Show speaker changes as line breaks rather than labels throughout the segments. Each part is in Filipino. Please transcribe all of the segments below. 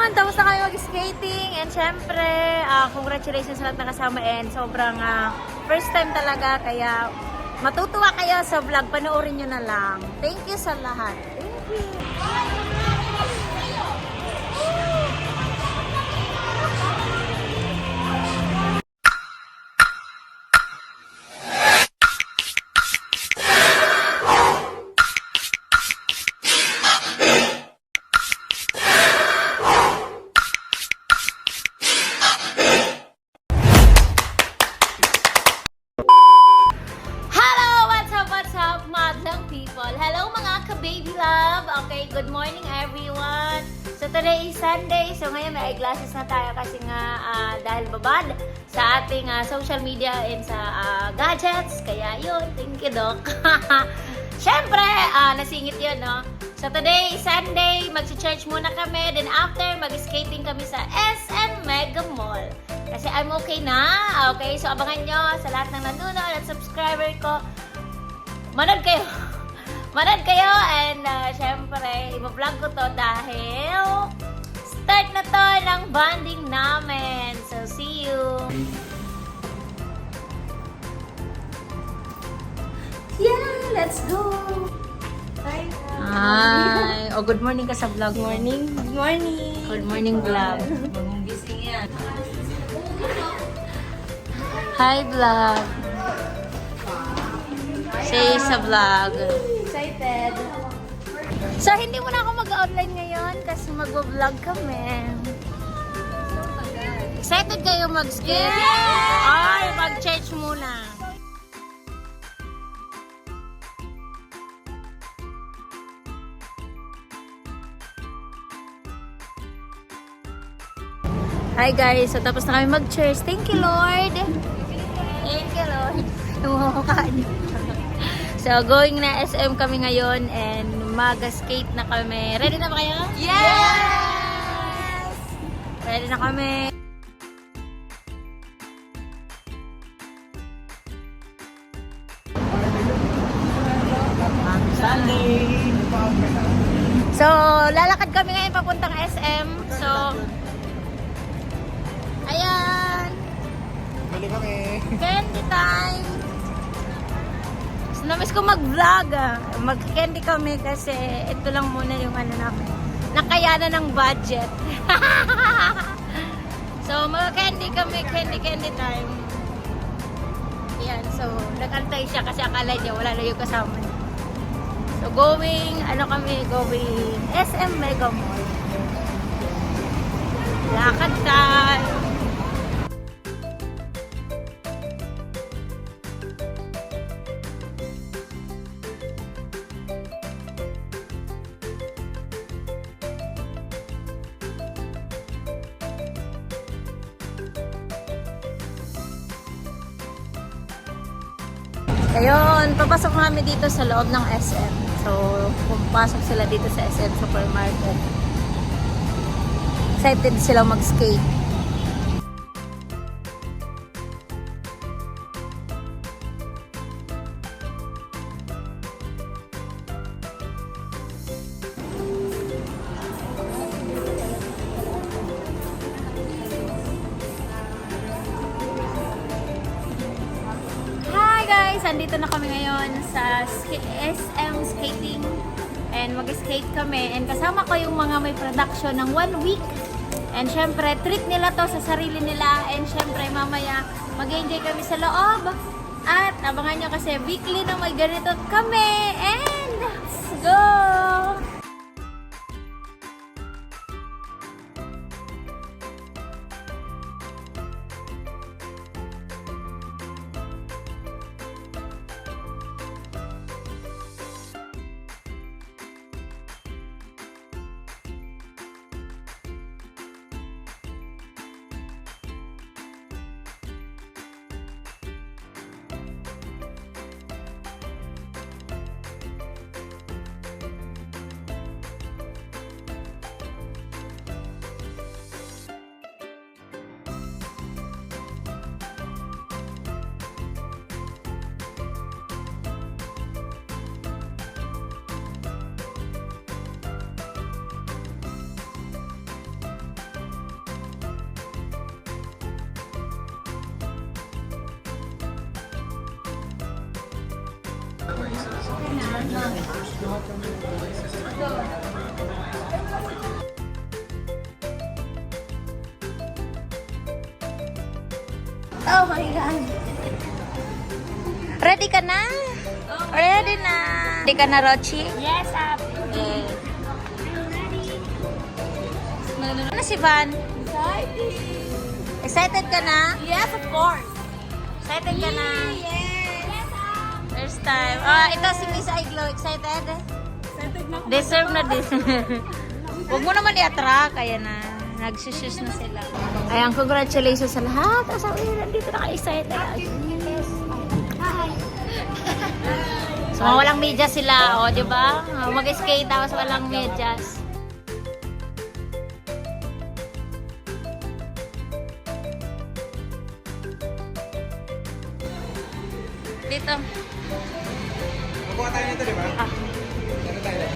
Ayun, tapos na kami mag-skating and syempre, congratulations sa lahat na kasama and sobrang first time talaga kaya matutuwa kayo sa vlog, panoorin nyo na lang. Thank you sa lahat. Thank you. Hello mga ka-baby love! Okay, good morning everyone! So today is Sunday, so ngayon may eyeglasses na tayo kasi nga dahil babad sa ating social media and sa gadgets. Kaya yun, thank you Doc! Siyempre, nasingit yun, no? So today is Sunday, mag-church muna kami, then after mag-skating kami sa SM Mega Mall. Kasi I'm okay na, okay? So abangan nyo sa lahat ng nanonood at subscriber ko. Manood kayo and syempre, i-vlog ko to dahil start na to ng bonding namin. So, see you! Yeah! Let's go! Hi! Oh, good morning ka sa vlog.
Good morning. Good morning.
Good morning vlog.
Gising yan.
Hi vlog! Say sa vlog.
Excited.
So, hindi muna ako mag-online ngayon kasi mag-vlog kami. Excited kayo mag-skate?
Yeah!
Ay, mag-church muna. Hi guys, so tapos na kami mag-church. Thank you Lord. Thank you Lord. Umuhukaan. So, going na SM kami ngayon and mag-skate na kami. Ready na ba kayo?
Yes!
Ready na kami.
Sunday.
So, lalakad kami ngayon papuntang SM. So, ayan.
Bili kami.
Candy time. Namiss ko mag-vlog Mag-candy kami kasi ito lang muna yung ano namin. Nakayanan ng budget. So, mag-candy kami. Candy time. Yan. So, nag-antay siya kasi akala niya wala na yung kasama niya. So, going SM Mega Mall. Lakad tayo. Ayun, papasok kami dito sa loob ng SM. So, pumapasok sila dito sa SM Supermarket. Excited silang mag-skate. Andito na kami ngayon sa SM Skating and mag-skate kami and kasama ko yung mga may production ng 1 week and syempre treat nila to sa sarili nila and syempre mamaya mag-enjoy kami sa loob at abangan nyo kasi weekly na may ganito kami and let's go! Oh my God. Ready ka na? Ready na. Ready ka na, Rochi?
Yes, Ate.
Okay. Ano si Van?
Exciting.
Excited ka na?
Yes, of course.
Excited ka na?
Yes.
First time. Ito si Miss Aiglo. Excited?
Excited na ako.
Deserve na deserve. Huwag mo naman i-attract. Kaya na. Nagsusus na sila. Ayan, congratulations sa lahat. Asabi, nandito na ka-excited. Yes. Hi. So, walang medyas sila. O, di ba? Mag-skate tapos walang medyas. Dito.
Magkuha tayo nito, di ba? Ano tayo?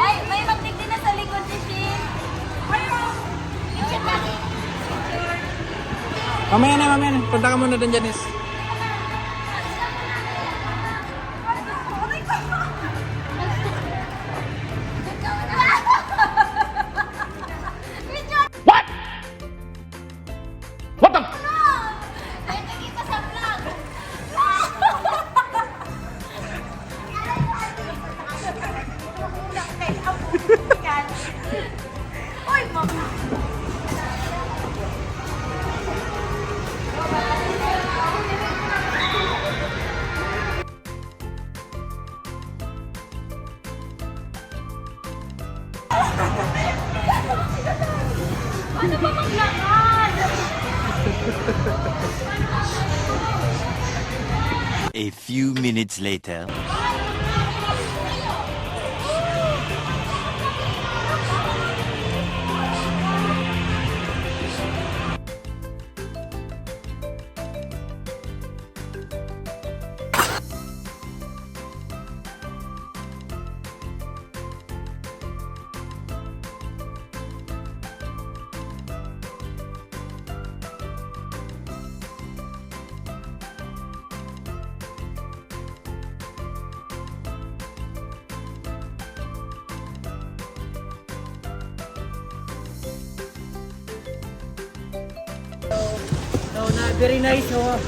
Ay, may magtigdi na sa likod ni Shin.
Mamaya na. Punta ka muna dun, Janice.
Ano ba maglakad?
A few minutes later.
So, very nice, oh.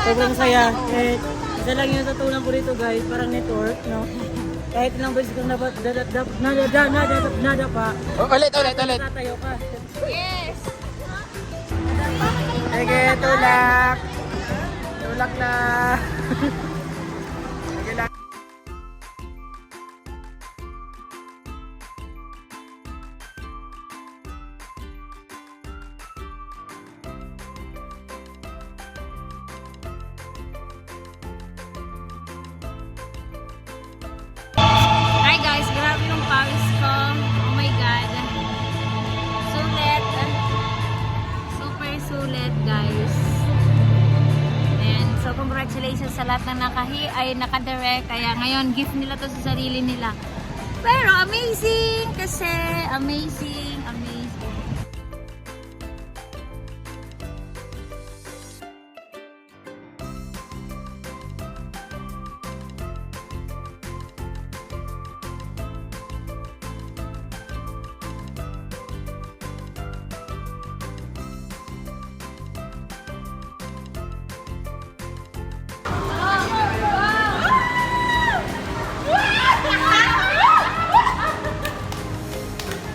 Sobrang saya. Eh, isa lang yung natutunan ko dito, guys. Parang network, no? Kahit ilang beses kang nadapa,
Ulit.
tatayo ka.
Yes.
Sige, tulak. Tulak na. Sige lang.
Hi guys, grabe yung pawis ko. Oh my God. Sulit. Super sulit guys. And so congratulations sa lahat na naka-direct. Kaya ngayon gift nila to sa sarili nila. Pero amazing kasi amazing.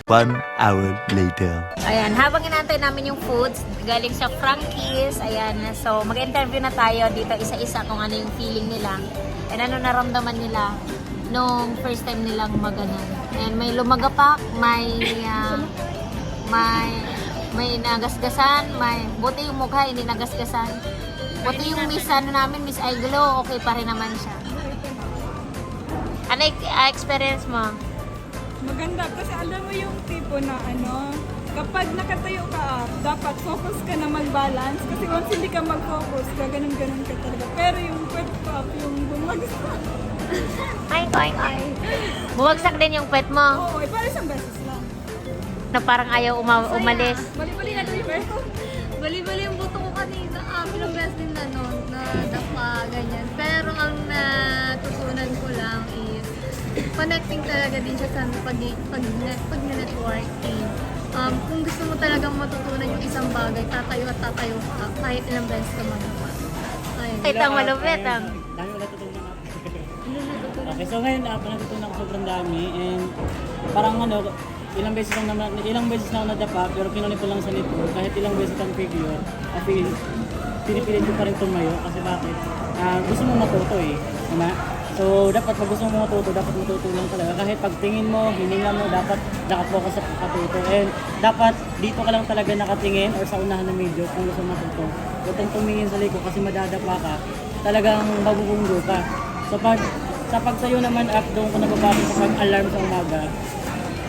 One hour later.
Ayan, habang inaantay namin yung foods, galing sa Frankie's, ayan, so mag-interview na tayo dito isa-isa kung ano yung feeling nila and ano naramdaman nila nung first time nilang maganon. And may lumagapak, may nagasgasan, buti yung mukha, hindi nagasgasan. Buti yung Miss Miss Aiglo, okay pa rin naman siya. Ano experience mo?
Maganda kasi alam mo yung tipo na kapag nakatayo ka, dapat focus ka na mag-balance. Kasi once hindi ka mag-focus, gaganon-ganon ka talaga. Pero yung pet up, yung bumagsak.
Ay. Bumagsak din yung pet mo.
Oo, parang isang beses lang.
Na parang ayaw umalis.
Bali-bali na ito.
Bali-bali yung buto ko kanina. Ilang beses din na nun, na dapa, ganyan. Pero ang natutunan ko lang is, connecting talaga din siya sa pag-networking. Kung gusto mo talagang matutunan yung isang bagay, tatayo at tatayo ka, kahit ilang beses ka magdapa. Ayun.
Ito ang malupit.
Dami ko natutunan ako. Okay, so ngayon natutunan ko sobrang dami and parang ilang beses na ako nadapa pero kinulit ko lang sa network kahit ilang beses ang figure pinipilit ko pa rin tumayo kasi bakit? Gusto mo matuto diba? So dapat pag gusto mo matuto, dapat matuto lang talaga kahit pag tingin mo, hininga mo, dapat nakapokus sa patuto and dapat dito ka lang talaga nakatingin or sa unahan ng medyo kung gusto mo matuto. Huwag kang tumingin sa likod kasi madadapa ka, talagang mabubunggo ka. Sa pagtayo naman up, doon ko nababasa sa pag-alarm sa umaga.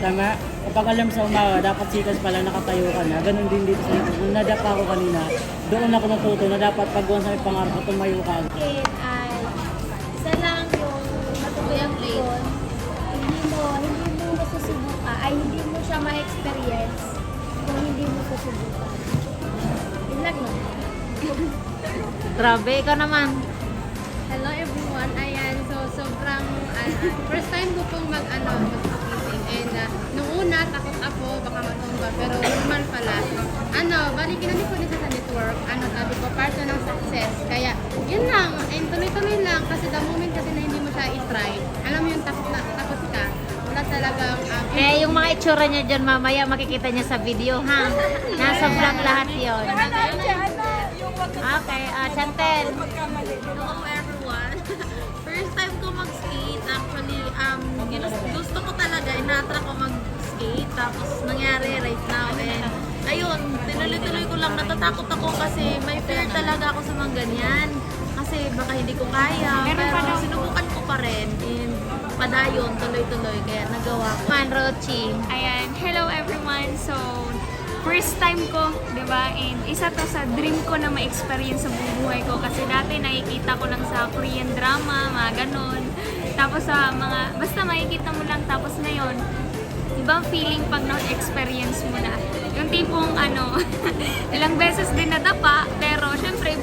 Tama? Kapag alarm sa umaga, dapat sikas pala nakatayo ka na. Ganon din dito sa ito. Kung nadapa ko kanina, doon ako natuto na dapat pag sa may pangarap ko, tumayo ka.
Ay, isa lang yung matutunan doon, hindi mo masusubukan, hindi mo siya ma-experience kung hindi mo susubukan. Yun lang no?
Grabe, ikaw naman.
Hello everyone, ayan, so sobrang, first time ko pong mag-skating and nung una, takot ako, baka matumba, pero normal pala. Bali, kinali ko dito sa network, sabi ko, part na ng success, kaya, yun lang, and tuloy-tuloy lang, kasi the moment kasi na hindi mo siya i-try, alam mo yung takot ka, wala talagang,
Kaya yung mga itsura niya dyan mamaya makikita niya sa video, ha? Nasa vlog lahat yun. Okay, Chantel.
Hello everyone! First time ko mag-skate. Actually, gusto ko talaga, ina-attract ko mag-skate. Tapos nangyari right now. And ayun, tinuloy-tuloy ko lang. Natatakot ako kasi may fear talaga ako sa mga ganyan. Kasi baka hindi ko kaya. Pero sinubukan ko pa rin. And padayon, tuloy-tuloy. Kaya nagawa ko.
Man, Rochi.
Ayan, hello everyone. So, first time ko, di ba? And isa to sa dream ko na ma-experience sa buhay ko. Kasi dati nakikita ko lang sa Korean drama, mga ganon. Tapos sa mga, basta makikita mo lang. Tapos ngayon, ibang feeling pag na-experience mo na. Yung tipong ilang beses din nadapa. Pero syempre,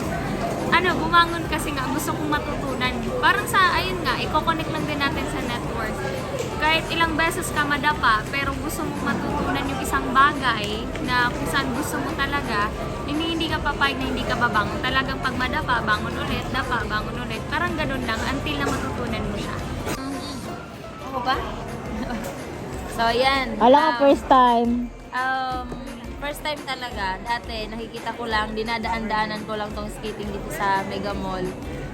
bumangon kasi nga gusto kong matutunan. Parang sa, ayun nga, i-connect lang din natin sa network. Kahit ilang beses ka madapa, pero gusto mong matutunan yung isang bagay na kung saan gusto mo talaga, hindi ka papayag na hindi ka babangon. Talagang pag madapa, bangon ulit, dapa, bangon ulit. Parang ganun lang, until na matutunan mo siya.
Ako ba? So, yan.
Wala ka first time.
First time talaga. Dati, nakikita ko lang, dinadaan-daanan ko lang tong skating dito sa Mega Mall.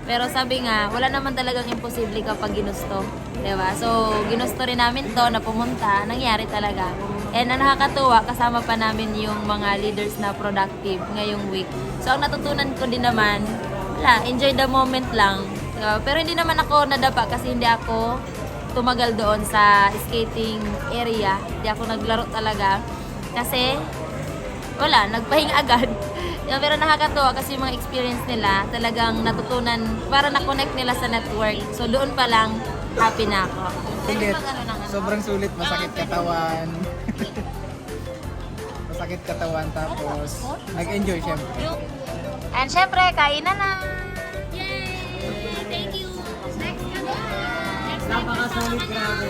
Pero sabi nga, wala naman talagang imposible kapag ginusto. Diba? So, ginusto rin namin to na pumunta. Nangyari talaga. And ang nakakatuwa, kasama pa namin yung mga leaders na productive ngayong week. So, ang natutunan ko din naman, enjoy the moment lang. Diba? Pero hindi naman ako nadapa kasi hindi ako tumagal doon sa skating area. Hindi ako naglaro talaga. Kasi, nagpahinga agad. Pero nakakatuwa kasi yung mga experience nila, talagang natutunan, para na-connect nila sa network. So doon pa lang, happy na ako.
Sulit. Sobrang sulit. Masakit katawan. Masakit katawan tapos nag-enjoy syempre.
And syempre, kainan na.
Yay! Thank you! Next na
Napaka-solid, grabe.